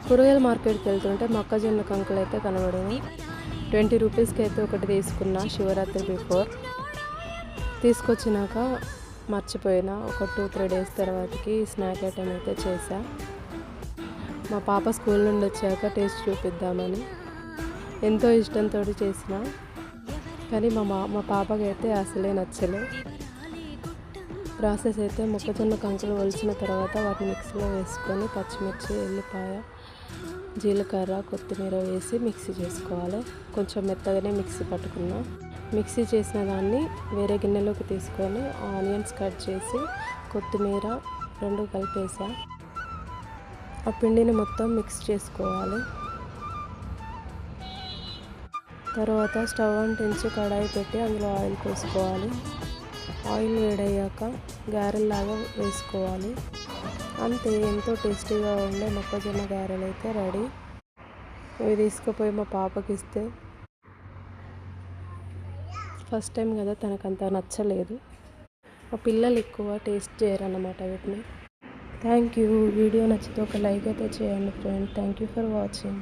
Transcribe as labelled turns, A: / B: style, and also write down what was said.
A: కూరగాయల మార్కెట్కి వెళ్తుంటే మొక్కజొన్న కంకులు అయితే కనబడింది. 20 రూపీస్కి అయితే ఒకటి తీసుకున్నా శివరాత్రి బిఫోర్. తీసుకొచ్చినాక మర్చిపోయినా. ఒక 2-3 డేస్ తర్వాతకి స్నాక్ ఐటెం అయితే చేసా. మా పాప స్కూల్ నుండి వచ్చాక టేస్ట్ చూపిద్దామని ఎంతో ఇష్టంతో చేసిన, కానీ మా పాపకి అయితే అసలే నచ్చలే. ప్రాసెస్ అయితే మొక్కజొన్న కంకులు ఒలిచిన తర్వాత వాటిని మిక్సీలో వేసుకొని పచ్చిమిర్చి, ఎల్లిపాయ, జీలకర్ర, కొత్తిమీర వేసి మిక్సీ చేసుకోవాలి. కొంచెం మెత్తగానే మిక్సీ పట్టుకున్నా. మిక్సీ చేసిన దాన్ని వేరే గిన్నెలోకి తీసుకొని ఆనియన్స్ కట్ చేసి కొత్తిమీర 2 కలిపేసా. ఆ పిండిని మొత్తం మిక్స్ చేసుకోవాలి. తర్వాత స్టవ్ అంటించి కడాయి పెట్టి అందులో ఆయిల్ పోసుకోవాలి. ఆయిల్ వేడయ్యాక గారెల్లాగా వేసుకోవాలి. అంతే, ఎంతో టేస్టీగా ఉండే మొక్కజొన్న గారెలు అయితే రెడీ. ఇవి తీసుకుపోయి మా పాపకి ఇస్తే ఫస్ట్ టైం కదా, తనకంత నచ్చలేదు. మా పిల్లలు ఎక్కువ టేస్ట్ చేయరన్నమాట వీటిని. Thank you. వీడియో నచ్చితే ఒక లైక్ అయితే చేయండి friend. Thank you for watching.